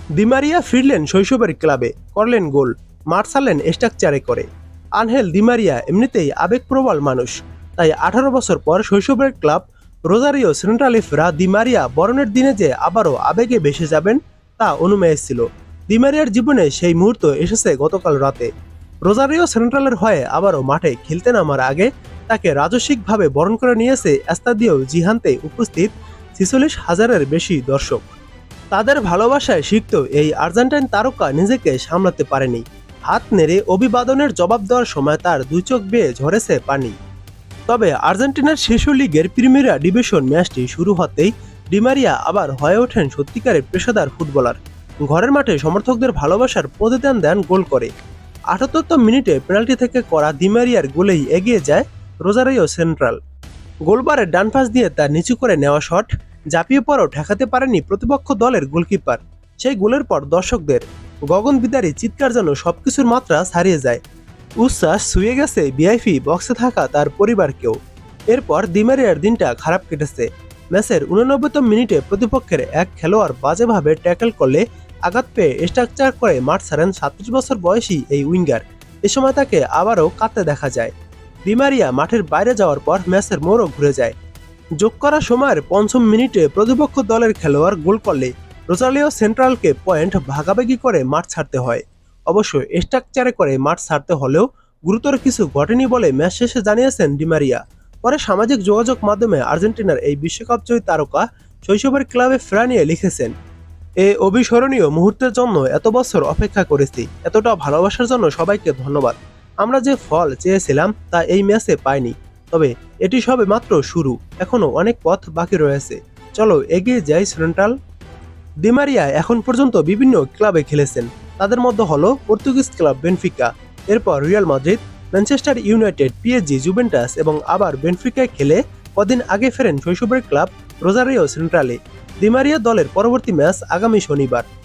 দি মারিয়া ফিরলেন শৈশবের ক্লাবে, করলেন গোল, মাঠ ছাড়লেন স্ট্রাকচারে করে। আনহেল দি মারিয়া এমনিতেই আবেগপ্রবল মানুষ, তাই 18 বছর পর শৈশবের ক্লাব রোজারিও সেন্ট্রালে ফেরা দি মারিয়া বরণের দিনে যে আবারও আবেগে ভেসে যাবেন তা অনুমেয় ছিল। দি মারিয়ার জীবনে সেই মুহূর্ত এসেছে গতকাল রাতে। রোজারিও সেন্ট্রালের হয়ে আবারও মাঠে খেলতে নামার আগে তাকে রাজস্বিকভাবে বরণ করে নিয়েছে এস্তাদিও জিহান্তে উপস্থিত 46,000-এর বেশি দর্শক। তাদের ভালোবাসায় সিক্ত এই আর্জেন্টাইন তারকা নিজেকে সামলাতে পারেনি। হাত নেড়ে অভিবাদনের জবাব দেওয়ার সময় তার দুই চোখ বেয়ে ঝরেছে পানি। তবে আর্জেন্টিনার শীর্ষ লিগের প্রিমিয়ার ডিভিশন ম্যাচটি শুরু হতেই ডি মারিয়া আবার হয়ে ওঠেন সত্যিকারের পেশাদার ফুটবলার। ঘরের মাঠে সমর্থকদের ভালোবাসার প্রতিদান দেন গোল করে। 78তম মিনিটে পেনাল্টি থেকে করা দি মারিয়ার গোলেই এগিয়ে যায় রোজারিও সেন্ট্রাল। গোলবারের ডান পাশ দিয়ে তার নিচু করে নেওয়া শট ঝাঁপিয়ে পড়াও ঠেকাতে পারেনি প্রতিপক্ষ দলের গোলকিপার। সেই গোলের পর দর্শকদের গগনবিদারী চিৎকার যেন সবকিছুর মাত্রা ছাড়িয়ে যায়। উচ্ছ্বাস ছুঁয়ে গেছে ভিআইপি বক্সে থাকা তার পরিবারকেও। এরপর দি মারিয়ার দিনটা খারাপ কেটেছে। ম্যাচের 89তম মিনিটে প্রতিপক্ষের এক খেলোয়াড় বাজেভাবে ট্যাকল করলে আঘাত পেয়ে স্ট্রাকচার করে মাঠ ছাড়েন 37 বছর বয়সী এই উইঙ্গার। এ সময় তাকে আবারও কাঁদতে দেখা যায়। দি মারিয়া মাঠের বাইরে যাওয়ার পর ম্যাচের মোড়ও ঘুরে যায়। যোগ করা সময়ের 5ম মিনিটে প্রতিপক্ষ দলের খেলোয়াড় গোল করলে রোজারিও সেন্ট্রালকে পয়েন্ট ভাগাভাগি করে মাঠ ছাড়তে হয়। অবশ্য স্ট্রাকচারে করে মাঠ ছাড়তে হলেও গুরুতর কিছু ঘটেনি বলে ম্যাচ শেষে জানিয়েছেন ডি মারিয়া। পরে সামাজিক যোগাযোগ মাধ্যমে আর্জেন্টিনার এই বিশ্বকাপ জয়ী তারকা শৈশবের ক্লাবে ফেরা নিয়ে লিখেছেন, এ অবিস্মরণীয় মুহূর্তের জন্য এত বছর অপেক্ষা করেছি। এতটা ভালোবাসার জন্য সবাইকে ধন্যবাদ। আমরা যে ফল চেয়েছিলাম তা এই ম্যাচে পাইনি, তবে এটি সবে মাত্র শুরু। এখনো অনেক পথ বাকি রয়েছে। চলো এগিয়ে যাই সেন্ট্রাল। দি মারিয়া এখন পর্যন্ত বিভিন্ন ক্লাবে খেলেছেন। তাদের মধ্যে হলো পর্তুগিজ ক্লাব বেনফিকা, এরপর Real Madrid, Manchester United, PSG, Juventus এবং আবার বেনফিকায় খেলে কদিন আগে ফেরেন শৈশবের ক্লাব রোজারিও সেন্ট্রালে। দি মারিয়া দলের পরবর্তী ম্যাচ আগামী শনিবার।